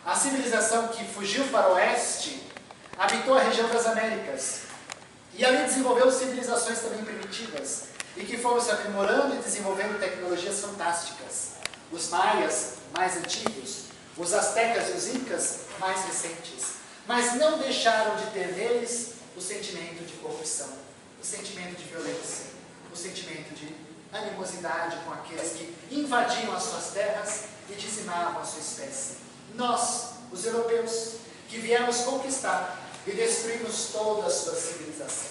A civilização que fugiu para o oeste habitou a região das Américas e ali desenvolveu civilizações também primitivas e que foram se aprimorando e desenvolvendo tecnologias fantásticas. Os maias, mais antigos, os astecas e os incas, mais recentes, mas não deixaram de ter neles o sentimento de corrupção, o sentimento de violência, o sentimento de animosidade com aqueles que invadiam as suas terras e dizimavam a sua espécie. Nós, os europeus, que viemos conquistar e destruímos toda a sua civilização,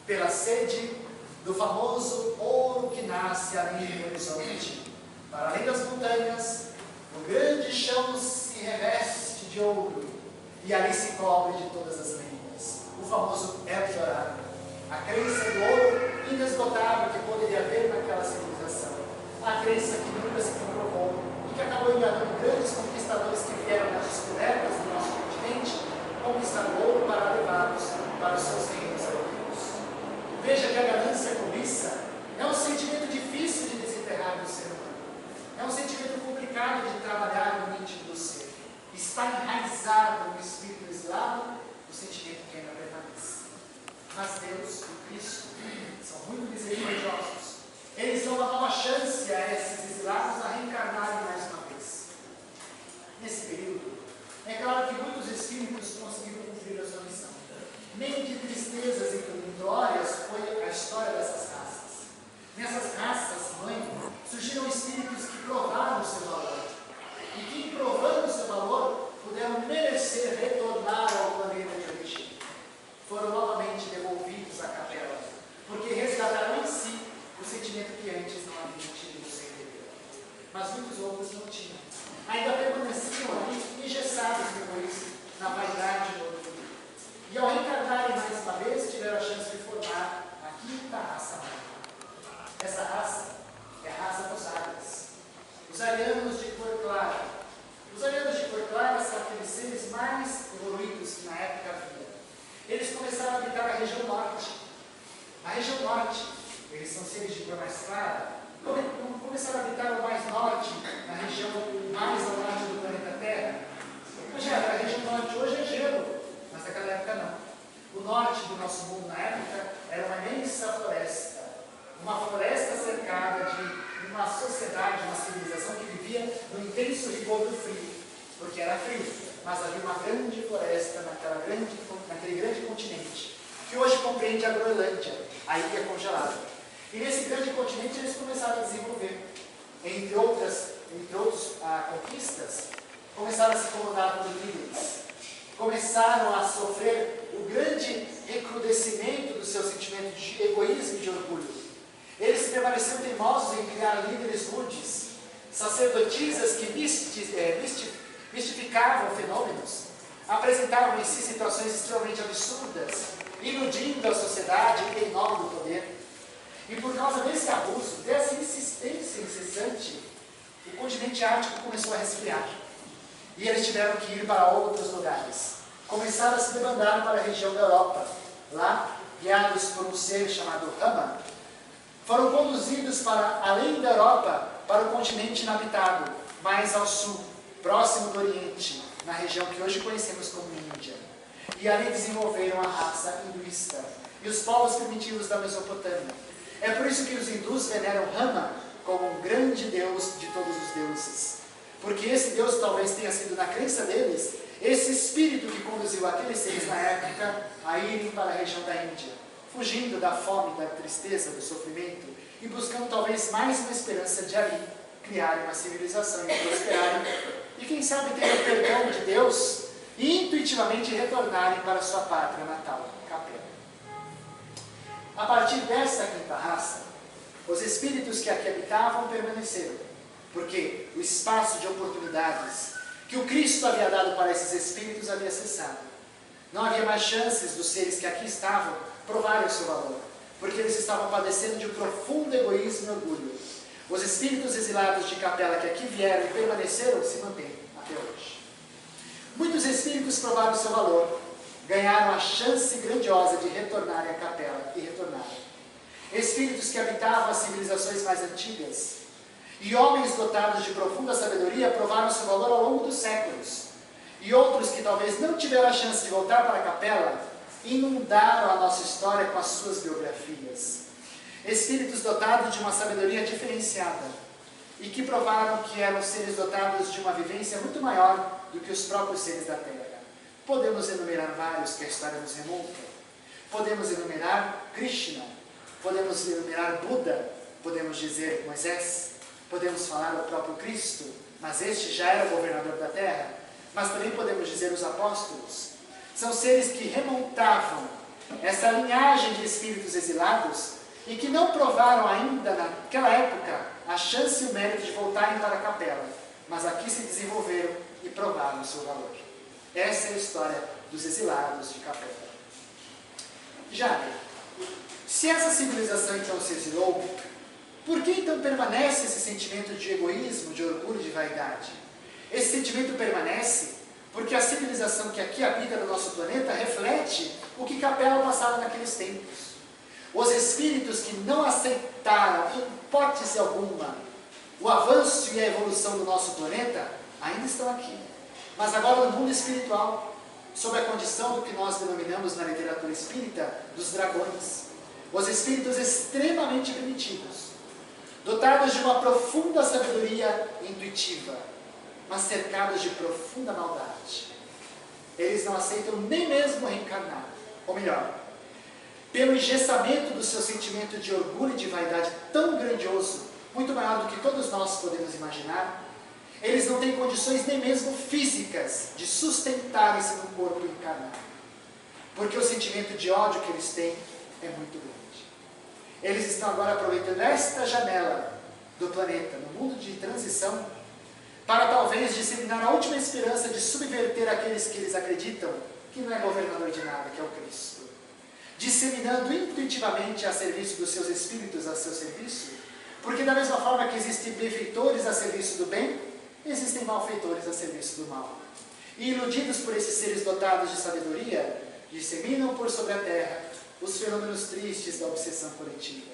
pela sede do famoso ouro que nasce além do horizonte. Para além das montanhas, o grande chão se reveste de ouro e ali se cobre de todas as lendas. O famoso Eldorado, a crença do ouro inesgotável que poderia haver naquela civilização, a crença que nunca se comprovou e que acabou enganando grandes conquistadores que vieram nas descobertas do nosso continente, conquistando ouro para levá-los para os seus reinos europeus. Veja que a ganância e a cobiça é um sentimento difícil de desenterrar do ser humano. É um sentimento complicado de trabalhar no íntimo do ser. Está enraizado no espírito exilado o sentimento que ainda permanece. Mas Deus e Cristo são muito misericordiosos. Eles dão uma nova chance a esses exilados a reencarnarem mais uma vez. Nesse período, é claro que muitos espíritos conseguiram cumprir a sua missão. Nem de tristezas e glórias foi a história dessas raças. Nessas raças, mãe, surgiram espíritos que provaram o seu valor. E que, provando o seu valor, puderam merecer retornar ao planeta de origem. Foram novamente devolvidos à capela, porque resgataram em si o sentimento que antes não haviam tido no seu interior. Mas muitos outros não tinham. Ainda permaneciam ali engessados depois na vaidade do orgulho. E ao reencarnarem mais uma vez, tiveram a chance de formar a quinta raça humana. Essa raça é a raça dos águias. Os arianos de cor clara. Os arianos de cor clara são aqueles seres mais evoluídos que na época havia. Eles começaram a habitar a região norte. A região norte, eles são seres de cor mais clara, começaram a habitar o mais norte, na região mais ao norte do planeta Terra. Imagina, a região norte hoje é gelo, mas naquela época não. O norte do nosso mundo na época era uma imensa floresta. Uma floresta cercada de uma sociedade, uma civilização que vivia no intenso rigor do frio, porque era frio, mas havia uma grande floresta naquele grande continente, que hoje compreende a Groenlândia, a ilha congelada. E nesse grande continente eles começaram a desenvolver, entre outras conquistas, começaram a se incomodar com os líderes, começaram a sofrer o grande recrudescimento do seu sentimento de egoísmo e de orgulho. Eles permaneceram teimosos em criar líderes rudes, sacerdotisas que mistificavam fenômenos, apresentavam em si situações extremamente absurdas, iludindo a sociedade em nome do poder. E por causa desse abuso, dessa insistência incessante, o continente ártico começou a resfriar. E eles tiveram que ir para outros lugares. Começaram a se debandar para a região da Europa. Lá, guiados por um ser chamado Rama, foram conduzidos para além da Europa, para o continente inabitado, mais ao sul, próximo do Oriente, na região que hoje conhecemos como Índia. E ali desenvolveram a raça hinduísta e os povos primitivos da Mesopotâmia. É por isso que os hindus veneram Rama como um grande deus de todos os deuses. Porque esse deus talvez tenha sido, na crença deles, esse espírito que conduziu aqueles seres na época a irem para a região da Índia, fugindo da fome, da tristeza, do sofrimento e buscando talvez mais uma esperança de ali criarem uma civilização e prosperarem e quem sabe ter o perdão de Deus e intuitivamente retornarem para sua pátria natal, Capela. A partir dessa quinta raça, os espíritos que aqui habitavam permaneceram, porque o espaço de oportunidades que o Cristo havia dado para esses espíritos havia cessado. Não havia mais chances dos seres que aqui estavam provarem o seu valor, porque eles estavam padecendo de um profundo egoísmo e orgulho. Os espíritos exilados de Capela que aqui vieram e permaneceram se mantêm até hoje. Muitos espíritos provaram o seu valor, ganharam a chance grandiosa de retornarem à Capela e retornaram. Espíritos que habitavam as civilizações mais antigas e homens dotados de profunda sabedoria provaram seu valor ao longo dos séculos. e outros que talvez não tiveram a chance de voltar para a capela, inundaram a nossa história com as suas biografias. Espíritos dotados de uma sabedoria diferenciada e que provaram que eram seres dotados de uma vivência muito maior do que os próprios seres da Terra. Podemos enumerar vários que a história nos remonta. Podemos enumerar Krishna, podemos enumerar Buda, podemos dizer Moisés, podemos falar o próprio Cristo, mas este já era o governador da Terra, mas também podemos dizer os apóstolos. São seres que remontavam essa linhagem de espíritos exilados e que não provaram ainda naquela época a chance e o mérito de voltarem para a capela, mas aqui se desenvolveram e provaram o seu valor. Essa é a história dos exilados de capela. Jade, se essa civilização então se exilou, por que então permanece esse sentimento de egoísmo, de orgulho, de vaidade? Esse sentimento permanece porque a civilização que aqui habita no nosso planeta reflete o que Capela passava naqueles tempos. Os espíritos que não aceitaram, em hipótese alguma, o avanço e a evolução do nosso planeta, ainda estão aqui. Mas agora no mundo espiritual, sob a condição do que nós denominamos na literatura espírita, dos dragões. Os espíritos extremamente primitivos, dotados de uma profunda sabedoria intuitiva, mas cercados de profunda maldade. Eles não aceitam nem mesmo reencarnar. Ou melhor, pelo engessamento do seu sentimento de orgulho e de vaidade tão grandioso, muito maior do que todos nós podemos imaginar, eles não têm condições nem mesmo físicas de sustentarem-se no corpo encarnado. Porque o sentimento de ódio que eles têm é muito grande. Eles estão agora aproveitando esta janela do planeta, no mundo de transição, para talvez disseminar a última esperança de subverter aqueles que eles acreditam que não é governador de nada, que é o Cristo. Disseminando intuitivamente a serviço dos seus espíritos a seu serviço, porque da mesma forma que existem benfeitores a serviço do bem, existem malfeitores a serviço do mal. E iludidos por esses seres dotados de sabedoria, disseminam por sobre a terra os fenômenos tristes da obsessão coletiva,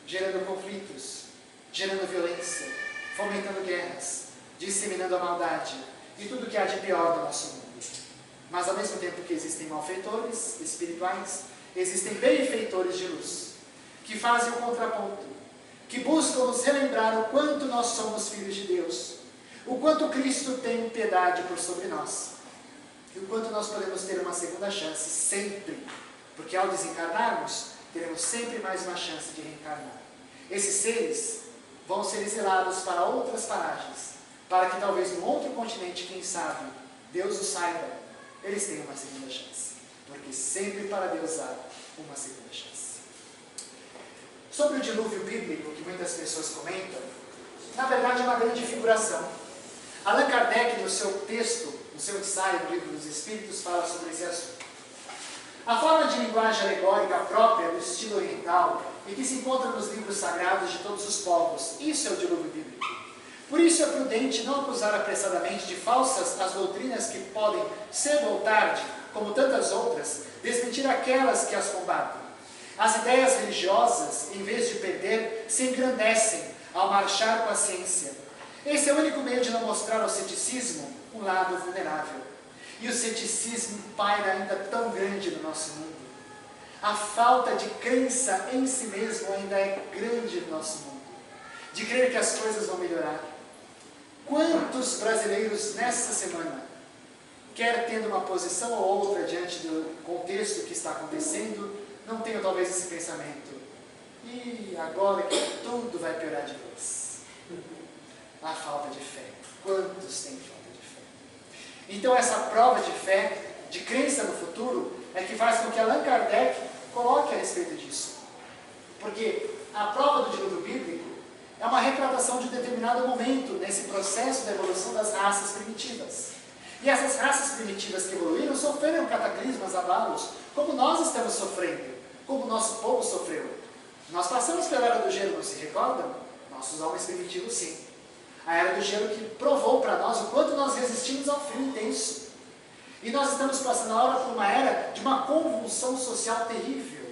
gerando conflitos, gerando violência, fomentando guerras, disseminando a maldade e tudo o que há de pior do nosso mundo. Mas ao mesmo tempo que existem malfeitores espirituais, existem benfeitores de luz, que fazem o contraponto, que buscam nos relembrar o quanto nós somos filhos de Deus, o quanto Cristo tem piedade por sobre nós, e o quanto nós podemos ter uma segunda chance sempre, porque ao desencarnarmos, teremos sempre mais uma chance de reencarnar. Esses seres vão ser exilados para outras paragens, para que talvez num outro continente, quem sabe, Deus o saiba, eles tenham uma segunda chance, porque sempre para Deus há uma segunda chance. Sobre o dilúvio bíblico, que muitas pessoas comentam, na verdade é uma grande figuração. Allan Kardec, no seu texto, no seu ensaio do Livro dos Espíritos, fala sobre esse assunto. A forma de linguagem alegórica própria do estilo oriental e que se encontra nos livros sagrados de todos os povos, isso é o dilúvio bíblico. Por isso é prudente não acusar apressadamente de falsas as doutrinas que podem, cedo ou tarde, como tantas outras, desmentir aquelas que as combatem. As ideias religiosas, em vez de perder, se engrandecem ao marchar com a ciência. Esse é o único meio de não mostrar ao ceticismo um lado vulnerável. E o ceticismo paira ainda tão grande no nosso mundo. A falta de crença em si mesmo ainda é grande no nosso mundo. De crer que as coisas vão melhorar. Quantos brasileiros nessa semana, quer tendo uma posição ou outra diante do contexto que está acontecendo, não tenham talvez esse pensamento: e agora que tudo vai piorar de vez? A falta de fé. Quantos têm falta de fé? Então essa prova de fé, de crença no futuro, é que faz com que Allan Kardec coloque a respeito disso. Porque a prova do dilúvio bíblico é uma retratação de um determinado momento nesse processo da evolução das raças primitivas. E essas raças primitivas que evoluíram sofreram cataclismas, abalos, como nós estamos sofrendo, como o nosso povo sofreu. Nós passamos pela Era do Gelo, não se recordam? Nossos homens primitivos, sim. A Era do Gelo que provou para nós o quanto nós resistimos ao frio intenso. E nós estamos passando agora por uma era de uma convulsão social terrível.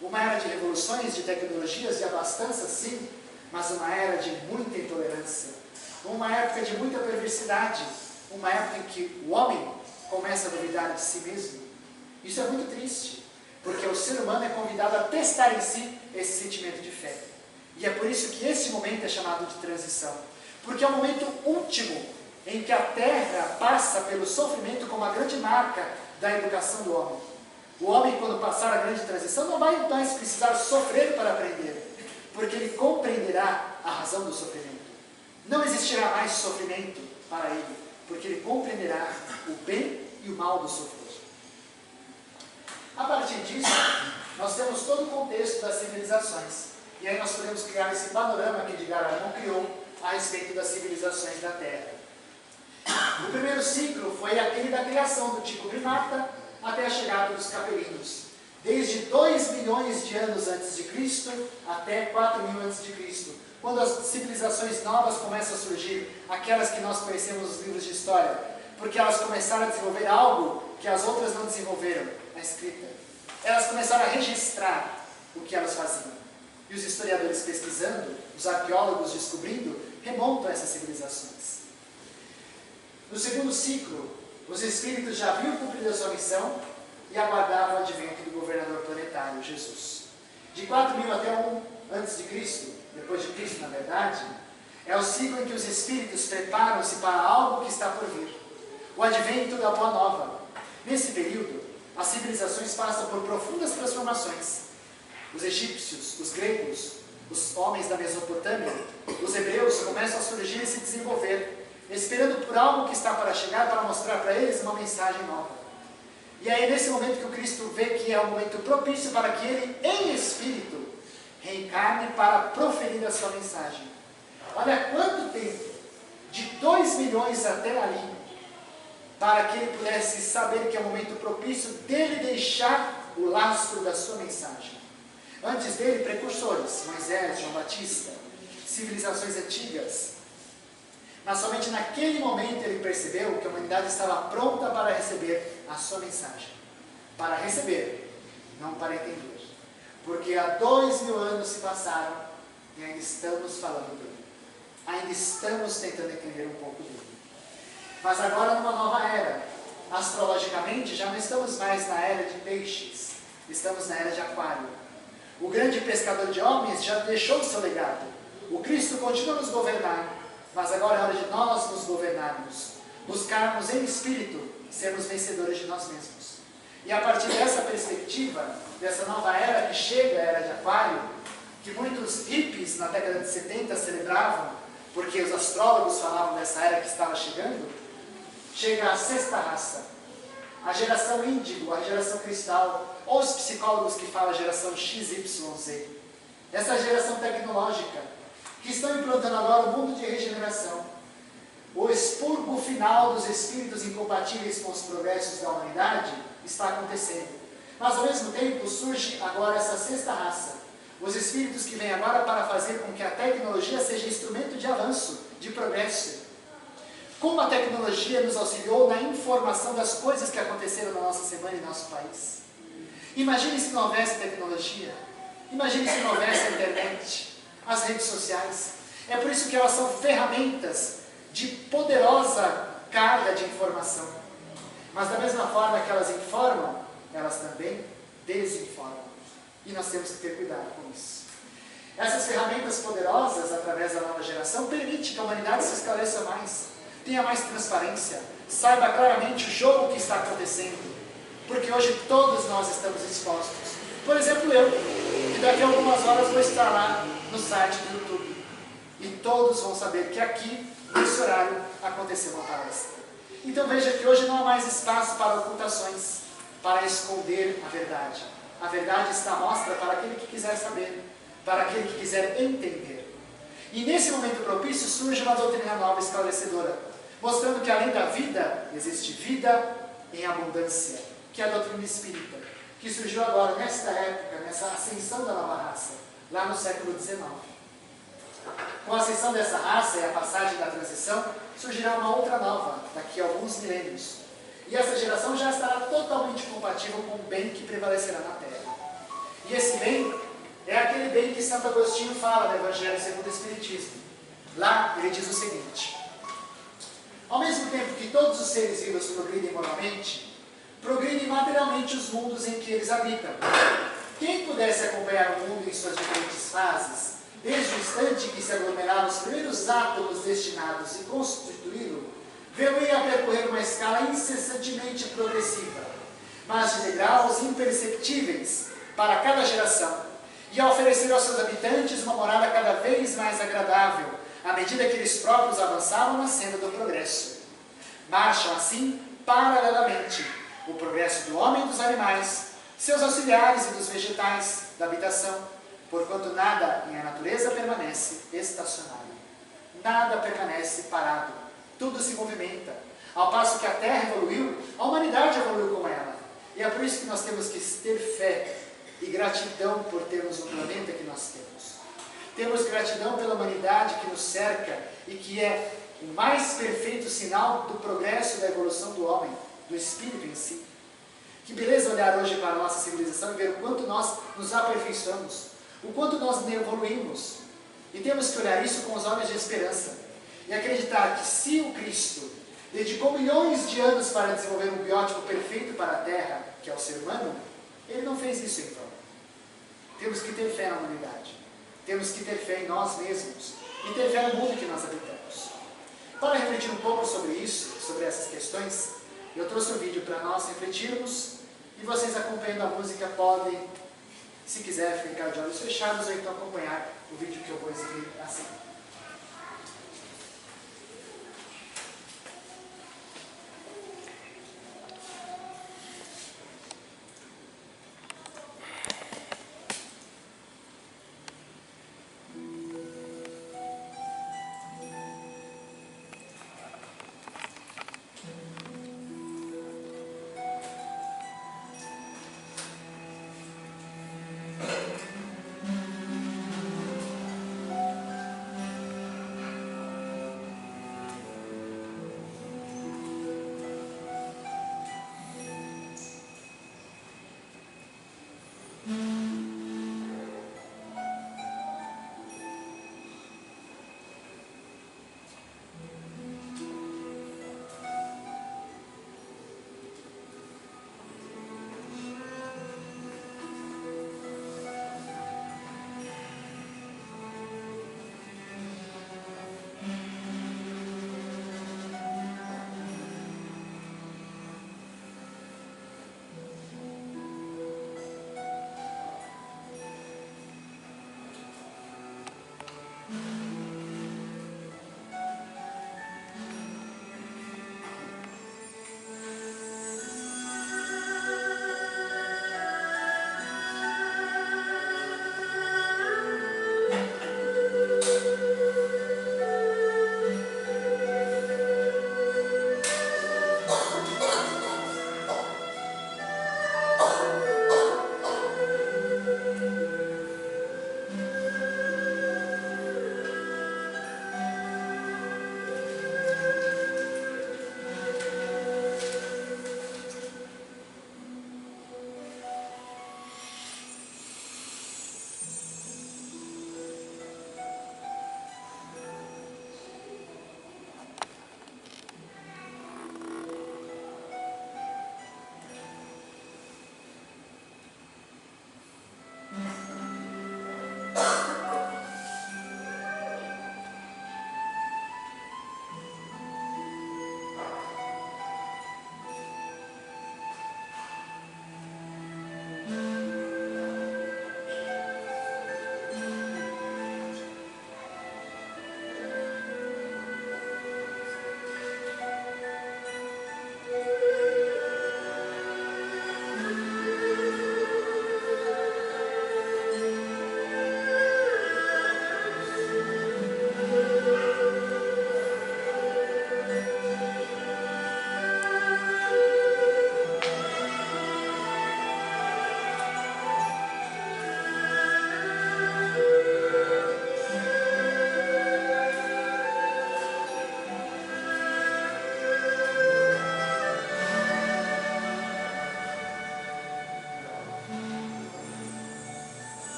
Uma era de revoluções, de tecnologias, de abastança, sim, mas uma era de muita intolerância. Uma época de muita perversidade. uma época em que o homem começa a duvidar de si mesmo. Isso é muito triste, porque o ser humano é convidado a testar em si esse sentimento de fé. E é por isso que esse momento é chamado de transição, porque é o momento último em que a Terra passa pelo sofrimento como a grande marca da educação do homem. O homem, quando passar a grande transição, não vai mais precisar sofrer para aprender, porque ele compreenderá a razão do sofrimento. Não existirá mais sofrimento para ele, porque ele compreenderá o bem e o mal do sofrer. A partir disso, nós temos todo o contexto das civilizações. E aí nós podemos criar esse panorama que Edgar Armand criou a respeito das civilizações da Terra. O primeiro ciclo foi aquele da criação do tipo primata até a chegada dos capelinos. Desde 2 milhões de anos antes de Cristo até 4.000 antes de Cristo. Quando as civilizações novas começam a surgir, aquelas que nós conhecemos nos livros de história, porque elas começaram a desenvolver algo que as outras não desenvolveram, a escrita. Elas começaram a registrar o que elas faziam. E os historiadores pesquisando, os arqueólogos descobrindo, remontam a essas civilizações. No segundo ciclo, os espíritos já haviam cumprido a sua missão e aguardavam o advento do governador planetário, Jesus. De 4.000 até 1 antes de Cristo, depois de Cristo, na verdade, é o ciclo em que os espíritos preparam-se para algo que está por vir. O advento da Boa Nova. Nesse período, as civilizações passam por profundas transformações. Os egípcios, os gregos, os homens da Mesopotâmia, os hebreus começam a surgir e se desenvolver, esperando por algo que está para chegar para mostrar para eles uma mensagem nova. E aí, nesse momento que o Cristo vê que é um momento propício para que ele, em espírito, reencarne para proferir a sua mensagem. Olha quanto tempo, de 2 milhões até ali, para que ele pudesse saber que é o momento propício dele deixar o lastro da sua mensagem. Antes dele, precursores, Moisés, João Batista, civilizações antigas. Mas somente naquele momento ele percebeu que a humanidade estava pronta para receber a sua mensagem. Para receber, não para entender. Porque há 2.000 anos se passaram e ainda estamos falando dele. Ainda estamos tentando entender um pouco dele. Mas agora numa nova era. Astrologicamente já não estamos mais na era de peixes. Estamos na era de aquário. O grande pescador de homens já deixou o seu legado. O Cristo continua a nos governar. Mas agora é hora de nós nos governarmos. Buscarmos em espírito sermos vencedores de nós mesmos. E a partir dessa perspectiva, dessa nova era que chega, a era de aquário, que muitos hippies na década de 70 celebravam, porque os astrólogos falavam dessa era que estava chegando, chega a 6ª raça, a geração índigo, a geração cristal, ou os psicólogos que falam a geração XYZ. Essa geração tecnológica, que estão implantando agora o mundo de regeneração. O expurgo final dos espíritos incompatíveis com os progressos da humanidade está acontecendo. Mas ao mesmo tempo surge agora essa 6ª raça. Os espíritos que vêm agora para fazer com que a tecnologia seja instrumento de avanço, de progresso. Como a tecnologia nos auxiliou na informação das coisas que aconteceram na nossa semana e no nosso país. Imagine se não houvesse tecnologia. Imagine se não houvesse a internet, as redes sociais. É por isso que elas são ferramentas de poderosa carga de informação. Mas da mesma forma que elas informam, elas também desinformam. E nós temos que ter cuidado com isso. Essas ferramentas poderosas, através da nova geração, permitem que a humanidade se esclareça mais, tenha mais transparência, saiba claramente o jogo que está acontecendo. Porque hoje todos nós estamos expostos. Por exemplo, eu, que daqui a algumas horas vou estar lá no site do YouTube. E todos vão saber que aqui, nesse horário, aconteceu uma palestra. Então veja que hoje não há mais espaço para ocultações, para esconder a verdade. A verdade está à mostra para aquele que quiser saber, para aquele que quiser entender. E nesse momento propício surge uma doutrina nova esclarecedora, mostrando que além da vida, existe vida em abundância, que é a doutrina espírita, que surgiu agora, nesta época, nessa ascensão da nova raça, lá no século XIX. Com a ascensão dessa raça e a passagem da transição, surgirá uma outra nova, daqui a alguns milênios. E essa geração já estará totalmente compatível com o bem que prevalecerá na Terra. E esse bem é aquele bem que Santo Agostinho fala no Evangelho segundo o Espiritismo. Lá ele diz o seguinte: Ao mesmo tempo que todos os seres vivos progridem moralmente, progridem materialmente os mundos em que eles habitam. Quem pudesse acompanhar o mundo em suas diferentes fases, desde o instante em que se aglomeraram os primeiros átomos destinados a constituí-lo, vê-lo-ia percorrer uma escala incessantemente progressiva, mas de degraus imperceptíveis para cada geração, e a oferecer aos seus habitantes uma morada cada vez mais agradável, à medida que eles próprios avançavam na senda do progresso. Marcham assim, paralelamente, o progresso do homem e dos animais, seus auxiliares e dos vegetais, da habitação, porquanto nada em a natureza permanece estacionário. Nada permanece parado, tudo se movimenta. Ao passo que a Terra evoluiu, a humanidade evoluiu com ela. E é por isso que nós temos que ter fé e gratidão por termos o planeta que nós temos. Temos gratidão pela humanidade que nos cerca e que é o mais perfeito sinal do progresso e da evolução do homem, do espírito em si. Que beleza olhar hoje para a nossa civilização e ver o quanto nós nos aperfeiçoamos, o quanto nós evoluímos. E temos que olhar isso com os olhos de esperança e acreditar que se o Cristo dedicou milhões de anos para desenvolver um biótipo perfeito para a Terra, que é o ser humano, ele não fez isso em vão. Temos que ter fé na humanidade. Temos que ter fé em nós mesmos e ter fé no mundo que nós habitamos. Para refletir um pouco sobre isso, sobre essas questões, eu trouxe um vídeo para nós refletirmos e vocês acompanhando a música podem, se quiser, ficar de olhos fechados ou então acompanhar o vídeo que eu vou exibir assim.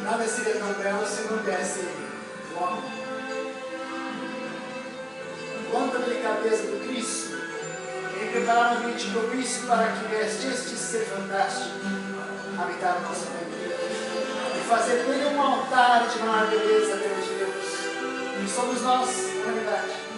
Nada seria tão belo se não desse o homem. Quanta delicadeza do Cristo em preparar um ambiente propício para que este ser fantástico habitar no nosso meio e fazer dele um altar de maior beleza perante Deus. E somos nós, humanidade.